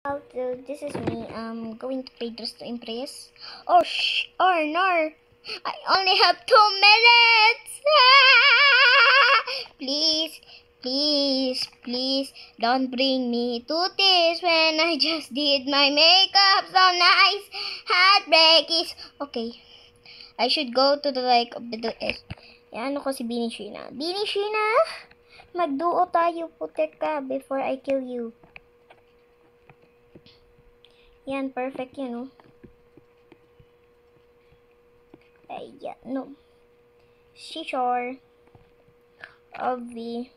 So this is me going to play Dress to Impress. Oh or no, I only have 2 minutes. Please don't bring me to tears when I just did my makeup so nice. Heartbreak is okay. I should go to the middle edge. Ano ko si Bini Sheena. Bini Sheena, magduo tayo, putek ka before I kill you. Yan, perfect yan, no? Ay, yeah, no. Seashore. Obvi.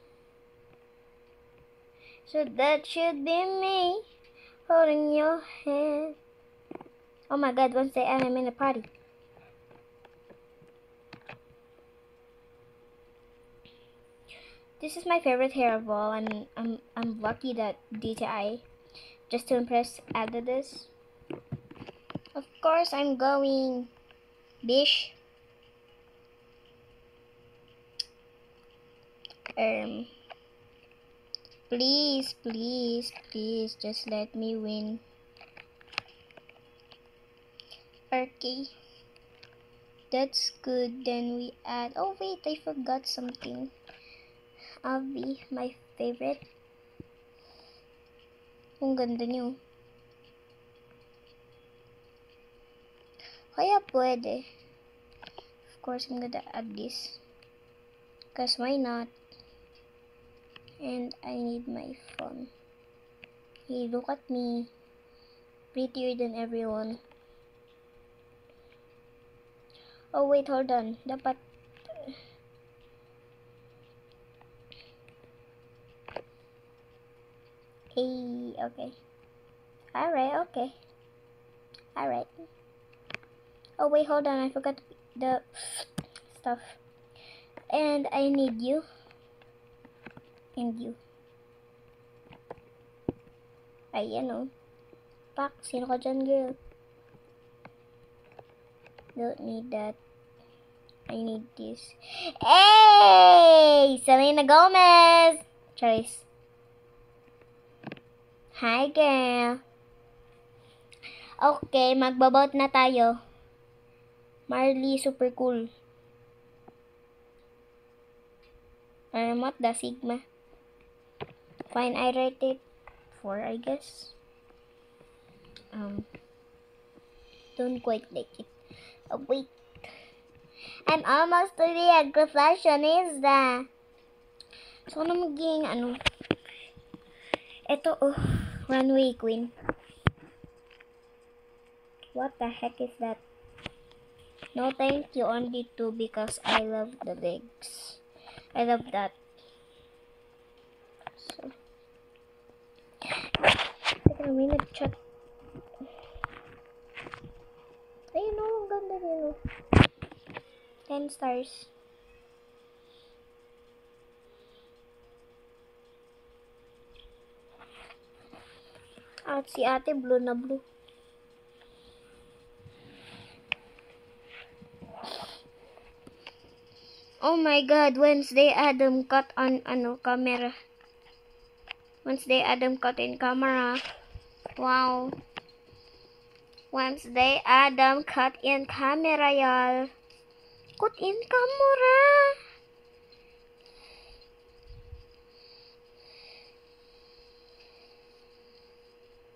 So that should be me holding your hand. Oh my god, Wednesday and I'm in a party. This is my favorite hair of all. I'm lucky that DTI just to impress added this. Of course I'm going Bish. Please, just let me win. Okay. That's good. Then we add, oh wait, I forgot something. Abby, my favorite. Ang ganda niyo. Kaya pwede. Of course, I'm gonna add this. Cause why not? And I need my phone. Hey, look at me. Prettier than everyone. Oh wait, hold on. Dapat hey, okay. Alright, okay. Alright. Oh wait, hold on. I forgot the stuff. And I need you. And you. Ayan o. Pak, sino ka dyan, girl? Don't need that. I need this. Hey! Selena Gomez! Charis. Hi, girl. Okay, magbabout na tayo. Marley, super cool. What the Sigma? Fine, I rate it 4, I guess. Don't quite like it. Oh, wait. I'm almost to be a professionista. So, ano maging, Ito, runway queen. What the heck is that? No, thank you. Only 2 because I love the legs. I love that. So, I'm gonna check. Ayun o, ang ganda nyo. 10 stars. At si ate blue na blue. Oh my god, Wednesday Adam cut on camera. Wednesday Adam cut in camera. Wow. Wednesday Adam cut in camera, y'all. Cut in camera.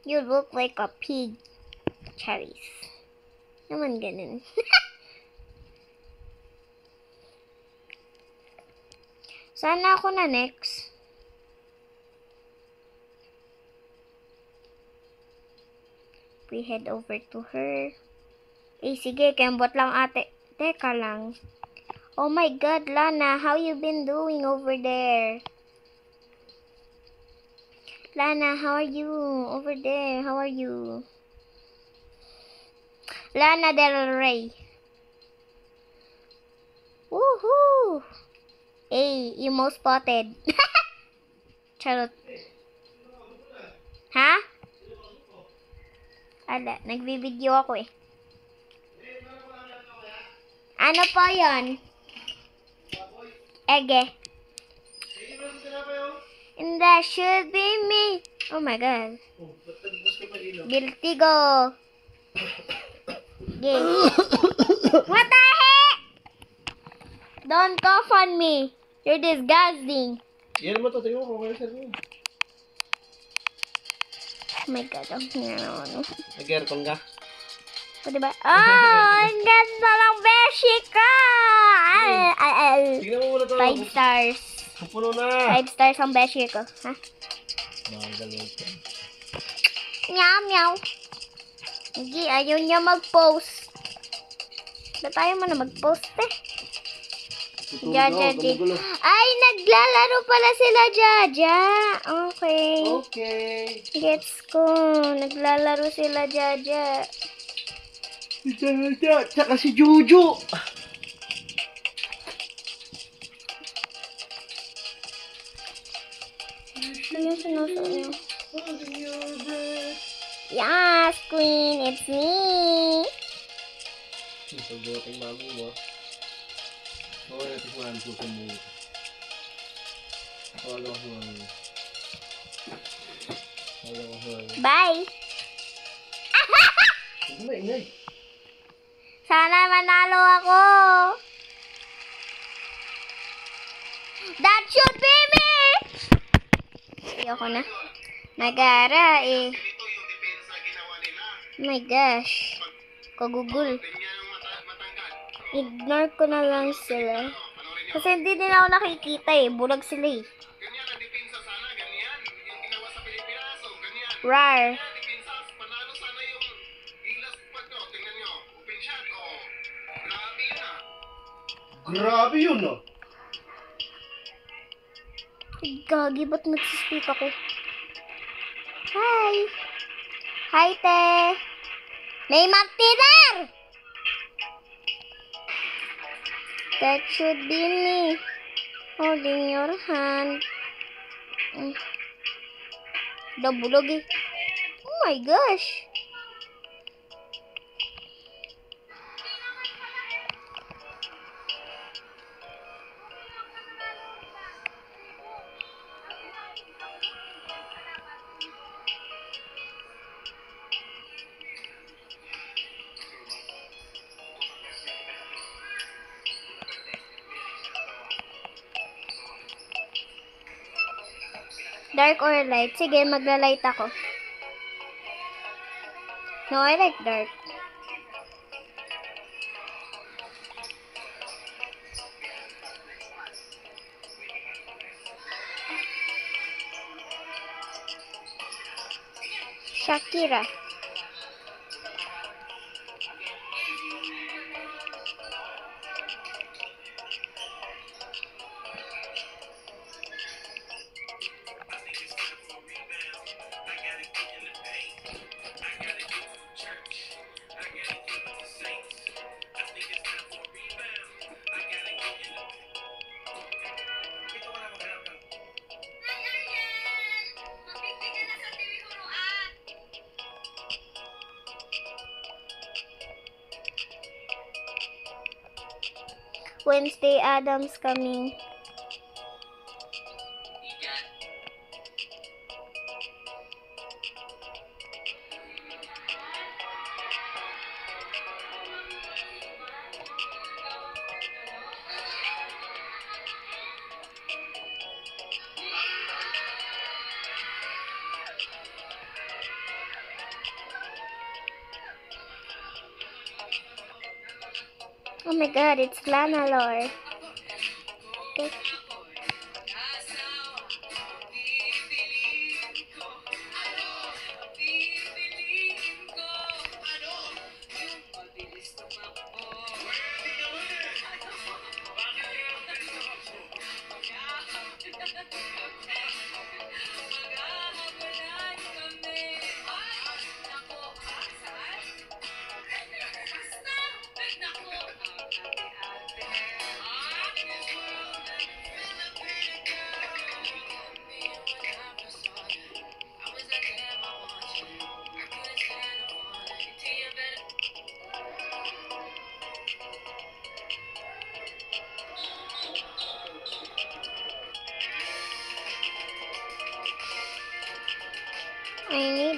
You look like a pig. Cherries. Naman ganun. Sana ako na next. We head over to her. Eh, sige, kembot lang ate. Teka lang. Oh my god, Lana, how you been doing over there? Lana, how are you over there? How are you? Lana Del Rey. Woohoo! Hey, emo spotted. Charot. Ha? Ala, nagbibideo ako eh. Ano po yon? Ege. And that should be me Oh my God. Oh, ba't nagbukas ka pa ilaw? Guilty go. Guilty. What the heck? Don't cough on me. You're disgusting. Yan mo to, tingnan mo kung kaya sa'yo. Oh my God. Ang ano. Nag-aircon ka? O, diba? Oh, ang ganda ng beshi ko! Tingnan mo muna to. 5 stars. Puno na. 5 stars ang beshi ko. Ha? Magaling ka. Meow, meow. Hindi, ayaw niya mag-post. Ba tayo mo na mag-post eh? Jaja, ay, naglalaro pala sila, Jaja. Okay. Okay. Gets ko. Naglalaro sila, Jaja. Si Jaja, tsaka si Juju. Ano yung sinusuot niyo? Yes, Queen. It's me. Sagutin mami mo. Oo, natin ko ang suso mo. Wala ko mami. Wala ko mami. Bye. Hindi na, ingay. Sana manalo ako. That should be me. Ayoko na. Nagara eh. Oh my gosh. Kagugul. Ignore ko na lang sila. Kasi hindi nila ako nakikita eh. Bulag sila eh. Rar. Grabe yun, no? Gagi, ba't nagsispeak ako? Hi! Hi, te! May magtinar! That should be me. Holding your hand. Bulog eh. Oh my gosh! Dark or light? Sige, magla-light ako. No, I like dark. Shakira. Wednesday Adams coming. Oh my God, it's Lana Lore.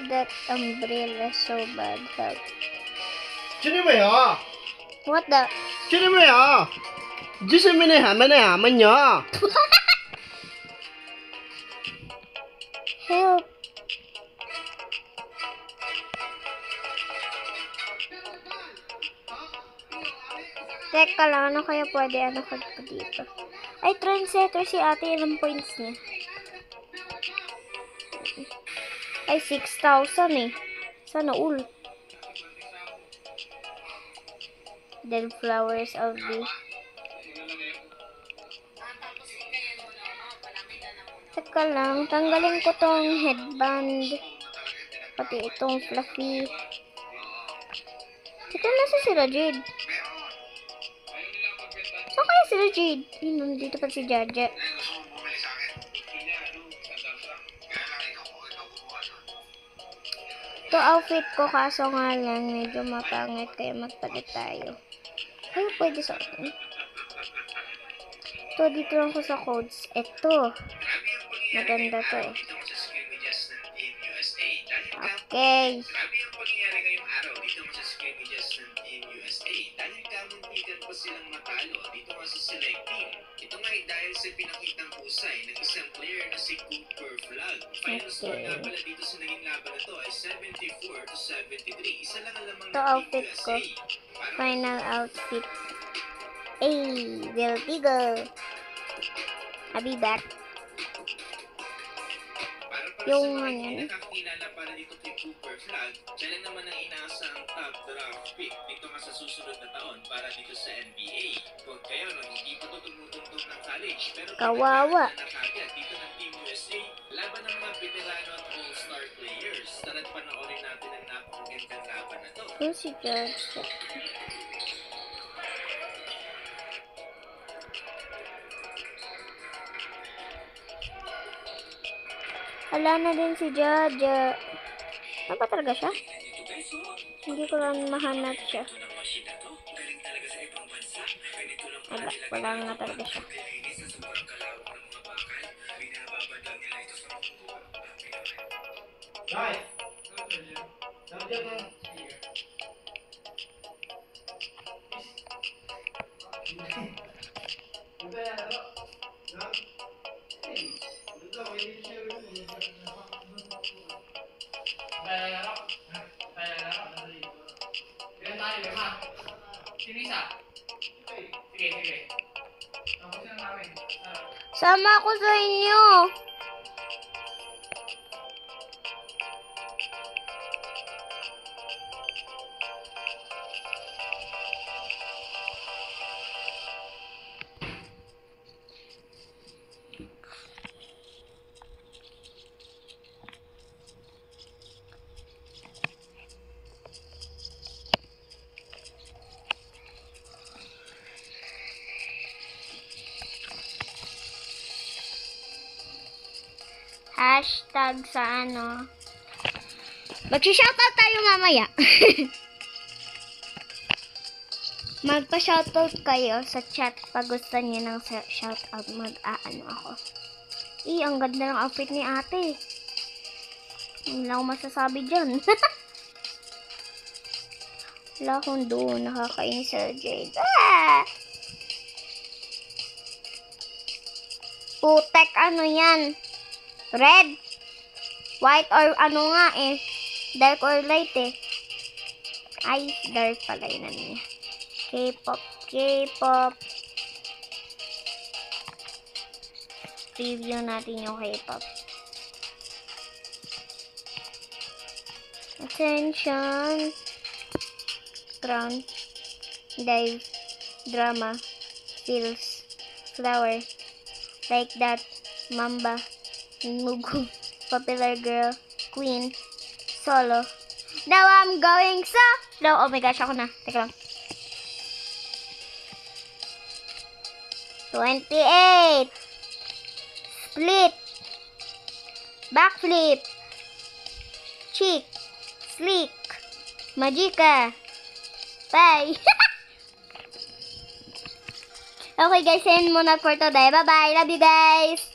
That umbrella so bad. Help. 兄弟们啊， What the? 兄弟们啊，就是没得喊呀。 Help. Teka lang, ano kaya pwede ko dito? Ay, trendsetter si ate, ilang points niya? Ay, 6,000 eh. Sana all. Then flowers of the... Teka lang, tanggalin ko tong headband. Pati itong fluffy. Teka, nasa sila Jade? Saan kaya sila Jade? Nandito pa si Jaja. Ito outfit ko, kaso nga lang medyo mapangit, kaya magpalit tayo. Ay, pwede sa akin. Ito, dito lang ko sa codes. Ito. Maganda to eh. Okay. Grabe yung pangyayari ngayong araw dito sa Screen Medias Team USA dahil kamuntikan pa silang matalo dito nga sa select team. Ito nga ay dahil sa pinakitang husay ng isang player na si Cooper Flag. Final score nga pala dito sa naging laban na to ay 74-73. Isa lang ang lamang Ito outfit ko. Final outfit. Hey, Vertigo. I'll be back. Yung ano yan. Nakakilala para dito kay Cooper Flag, siya lang naman ang inaasang top draft pick dito nga sa susunod na taon para dito sa NBA. Kung kayo no, hindi pa ito tumutugtog ng college, pero Kawawa. nakagad dito ng Team USA, laban ng mga veterano at all-star players. Tara't panoorin natin ang napakagandang laban na to. Yung si George. Wala na din si Jaja. Ano ba talaga siya? Hindi ko lang mahanap siya. Wala nga talaga siya. Sama ako sa inyo. Hashtag sa ano. Magsi-shoutout tayo mamaya. Magpa-shoutout kayo sa chat pag gusto niyo ng shoutout. Mag-aano ako. Ang ganda ng outfit ni ate. Wala akong masasabi dyan. Wala akong doon. Nakakainis sa Jade. Putek, ano yan? Red? White or ano nga eh? Dark or light eh? Ay, dark pala yun niya. K-pop. Review natin yung K-pop. Attention. Crown. Dive. Drama. Feels. Flower. Like that. Mamba. Mugu. Popular girl. Queen. Solo. Now I'm going solo. Oh my gosh, ako na. Teka lang. 28. Split. Backflip. Chick. Sleek. Magica. Bye. Okay guys, end muna for today. Bye bye. Love you guys.